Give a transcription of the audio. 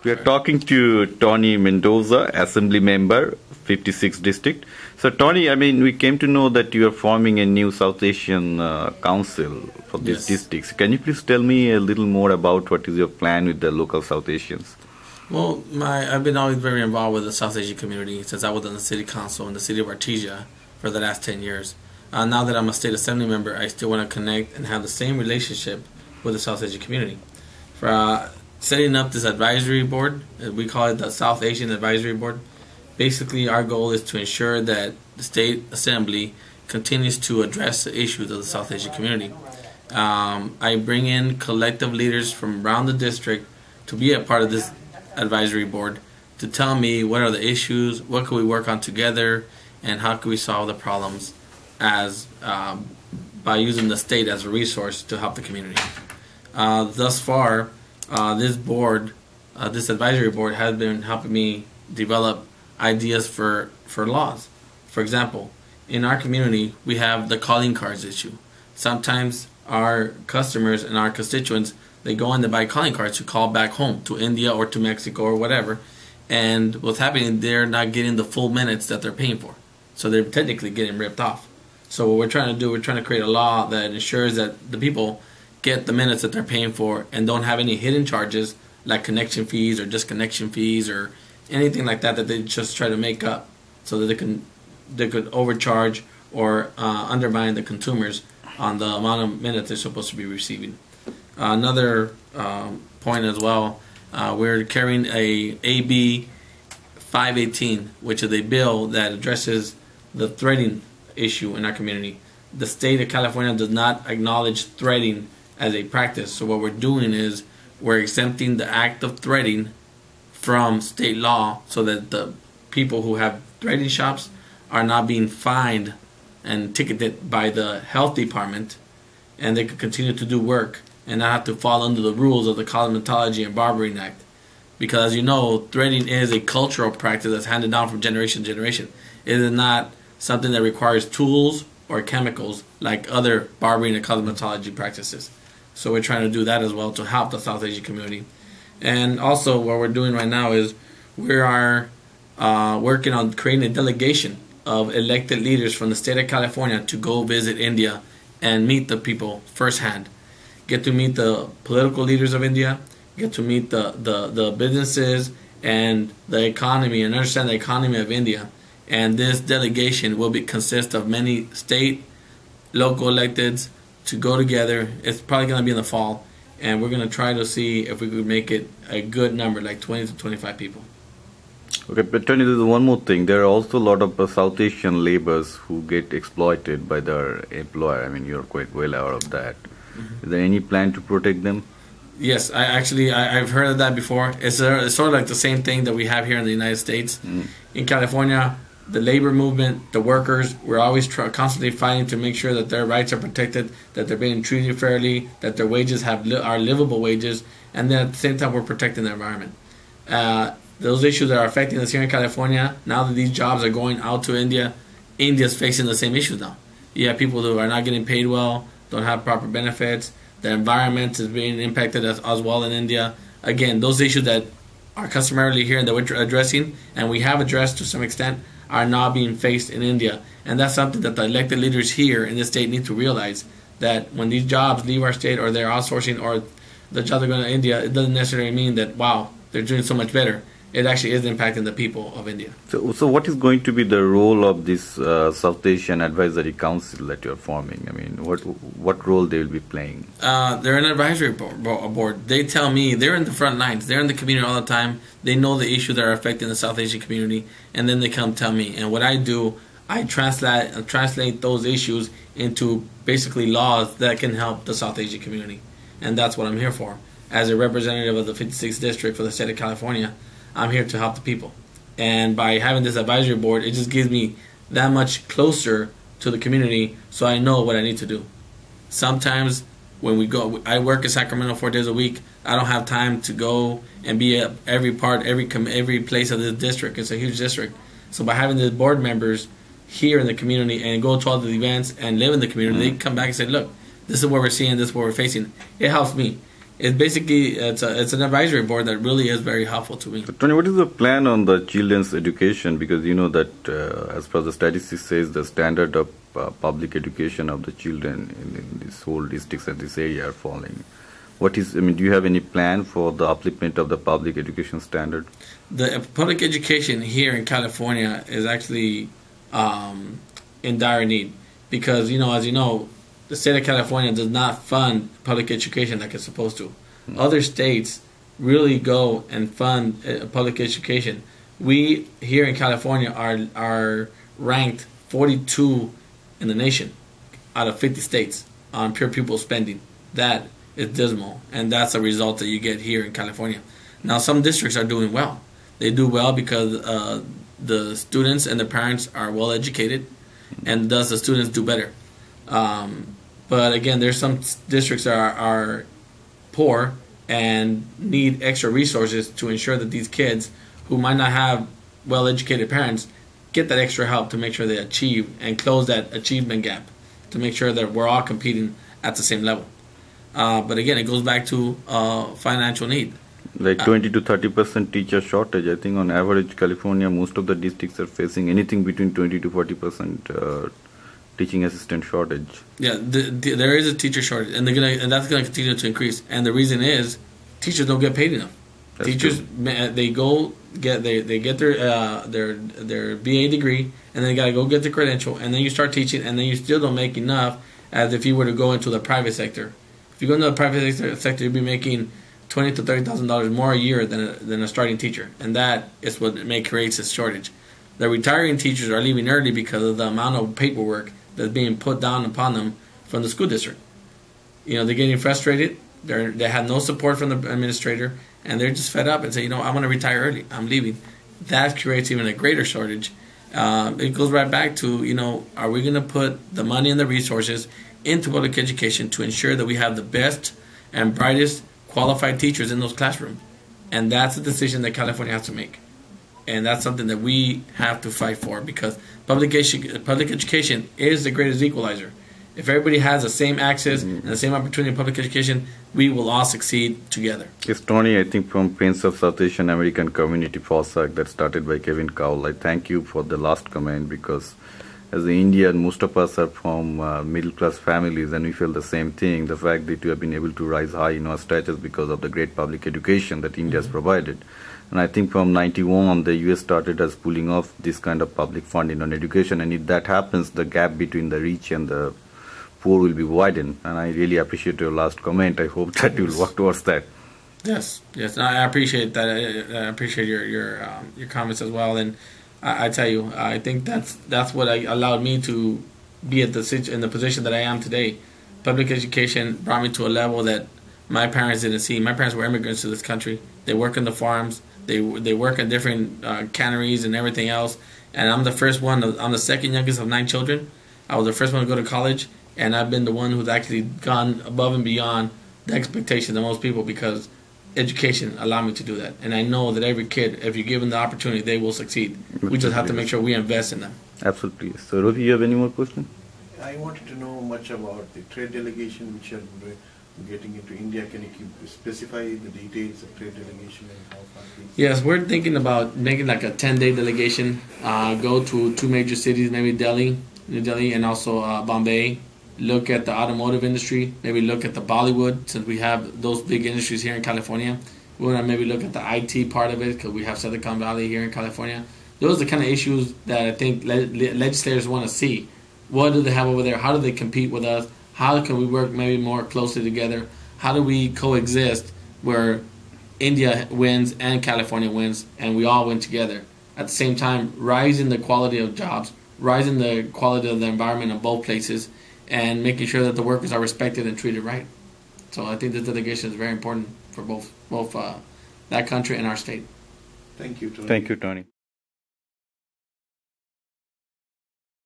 We are talking to Tony Mendoza, Assembly Member, 56th District. So, Tony, I mean, we came to know that you are forming a new South Asian Council for these districts. Can you please tell me a little more about what is your plan with the local South Asians? Well, I've been always very involved with the South Asian community since I was on the City Council in the city of Artesia for the last 10 years. Now that I'm a State Assembly member, I still want to connect and have the same relationship with the South Asian community. For setting up this advisory board, we call it the South Asian Advisory Board. Basically, our goal is to ensure that the State Assembly continues to address the issues of the South Asian community. I bring in collective leaders from around the district to be a part of this advisory board to tell me what are the issues, what can we work on together, and how can we solve the problems as by using the state as a resource to help the community. Thus far, this board, this advisory board, has been helping me develop ideas for laws. For example, in our community, we have the calling cards issue. Sometimes our customers and our constituents, they go in to buy calling cards to call back home to India or to Mexico or whatever, and what's happening, they're not getting the full minutes that they're paying for. So they're technically getting ripped off. So what we're trying to do, we're trying to create a law that ensures that the people get the minutes that they're paying for and don't have any hidden charges like connection fees or disconnection fees or anything like that that they just try to make up so that they could overcharge or undermine the consumers on the amount of minutes they're supposed to be receiving. Another point as well, we're carrying a AB 518, which is a bill that addresses the threading issue in our community. The state of California does not acknowledge threading as a practice, so what we're doing is we're exempting the act of threading from state law so that the people who have threading shops are not being fined and ticketed by the health department, and they could continue to do work and not have to fall under the rules of the Cosmetology and Barbering Act. Because as you know, threading is a cultural practice that's handed down from generation to generation. It is not something that requires tools or chemicals like other barbering and cosmetology practices. So we're trying to do that as well to help the South Asian community. And also what we're doing right now is we are working on creating a delegation of elected leaders from the state of California to go visit India and meet the people firsthand. Get to meet the political leaders of India, get to meet the businesses and the economy and understand the economy of India. And this delegation will consist of many state, local electeds to go together. It's probably going to be in the fall, and we're going to try to see if we could make it a good number, like 20 to 25 people. Okay, but Tony, there's one more thing. There are also a lot of South Asian laborers who get exploited by their employer. I mean, you're quite well aware of that. Mm-hmm. Is there any plan to protect them? Yes, I've heard of that before. It's sort of like the same thing that we have here in the United States. Mm. In California, the labor movement, the workers, we're always constantly fighting to make sure that their rights are protected, that they're being treated fairly, that their wages are livable wages, and then at the same time we're protecting the environment. Those issues that are affecting us here in California, now that these jobs are going out to India, India's facing the same issues now. You have people who are not getting paid well, don't have proper benefits, the environment is being impacted as well in India. Again, those issues that are customarily here and that we're addressing, and we have addressed to some extent, are now being faced in India. And that's something that the elected leaders here in this state need to realize, that when these jobs leave our state or they're outsourcing or the jobs are going to India, it doesn't necessarily mean that, wow, they're doing so much better. It actually is impacting the people of India. So what is going to be the role of this South Asian Advisory Council that you're forming? I mean, what role they will be playing? They're an advisory board. They tell me, they're in the front lines. They're in the community all the time. They know the issues that are affecting the South Asian community, and then they come tell me. And what I do, I translate those issues into basically laws that can help the South Asian community. And that's what I'm here for. As a representative of the 56th District for the state of California, I'm here to help the people. And by having this advisory board, it just gives me that much closer to the community so I know what I need to do. Sometimes when we go, I work in Sacramento 4 days a week. I don't have time to go and be at every place of the district. It's a huge district. So by having the board members here in the community and go to all the events and live in the community, they come back and say, look, this is what we're seeing, this is what we're facing. It helps me. It's basically it's an advisory board that really is very helpful to me. So, Tony, what is the plan on the children's education? Because you know that as per the statistics says, the standard of public education of the children in this whole districts and this area are falling. What is, I mean, do you have any plan for the upliftment of the public education standard? The public education here in California is actually in dire need because, as you know, the state of California does not fund public education like it's supposed to. Other states really go and fund public education. We here in California are ranked 42 in the nation out of 50 states on pure pupil spending. That is dismal, and that's a result that you get here in California. Now, some districts are doing well. They do well because the students and the parents are well educated, and thus the students do better. But again, there's some districts that are poor and need extra resources to ensure that these kids who might not have well-educated parents get that extra help to make sure they achieve and close that achievement gap to make sure that we're all competing at the same level. But again, it goes back to financial need. Like 20 to 30% teacher shortage. I think on average, California, most of the districts are facing anything between 20 to 40% teaching assistant shortage. Yeah, there is a teacher shortage, and that's gonna continue to increase. And the reason is teachers don't get paid enough. That's Teachers, true. they go get they get their BA degree, and then they gotta go get the credential, and then you start teaching, and then you still don't make enough as if you were to go into the private sector. If you go into the private sector, you'll be making $20,000 to $30,000 more a year than a starting teacher, and that is what creates this shortage. The retiring teachers are leaving early because of the amount of paperwork that's being put down upon them from the school district. They're getting frustrated. They have no support from the administrator, and they're just fed up and say, I want to retire early. I'm leaving. That creates even a greater shortage. It goes right back to, are we going to put the money and the resources into public education to ensure that we have the best and brightest qualified teachers in those classrooms? And that's a decision that California has to make. And that's something that we have to fight for because public education is the greatest equalizer. If everybody has the same access and the same opportunity in public education, we will all succeed together. Yes, Tony, I think from Prince of South Asian American Community FOSAC that started by Kevin Cowell, I thank you for the last comment because as an Indian, most of us are from middle-class families and we feel the same thing. The fact that you have been able to rise high in our status because of the great public education that India has provided. And I think from 91, the US started as pulling off this kind of public funding on education. And if that happens, the gap between the rich and the poor will be widened. And I really appreciate your last comment. I hope that you will work towards that. Yes. I appreciate that. I appreciate your comments as well. And I tell you, I think that's what allowed me to be in the position that I am today. Public education brought me to a level that my parents didn't see. My parents were immigrants to this country. They work in the farms. They work in different canneries and everything else. And I'm the first one. I'm the second youngest of 9 children. I was the first one to go to college, and I've been the one who's actually gone above and beyond the expectations of most people because education allowed me to do that. And I know that every kid, if you give them the opportunity, they will succeed. We just have to make sure we invest in them. Absolutely. So, Rovi, you have any more questions? I wanted to know much about the trade delegation which you're getting into India. Can you specify the details of trade delegation and how far it is? Yes, we're thinking about making like a 10-day delegation, go to 2 major cities, maybe New Delhi, and also Bombay. Look at the automotive industry, maybe look at the Bollywood, since we have those big industries here in California. We want to maybe look at the IT part of it, because we have Silicon Valley here in California. Those are the kind of issues that I think legislators want to see. What do they have over there? How do they compete with us? How can we work maybe more closely together? How do we coexist where India wins and California wins, and we all win together? At the same time, rising the quality of jobs, rising the quality of the environment in both places, and making sure that the workers are respected and treated right. So I think this delegation is very important for both that country and our state. Thank you, Tony. Thank you, Tony.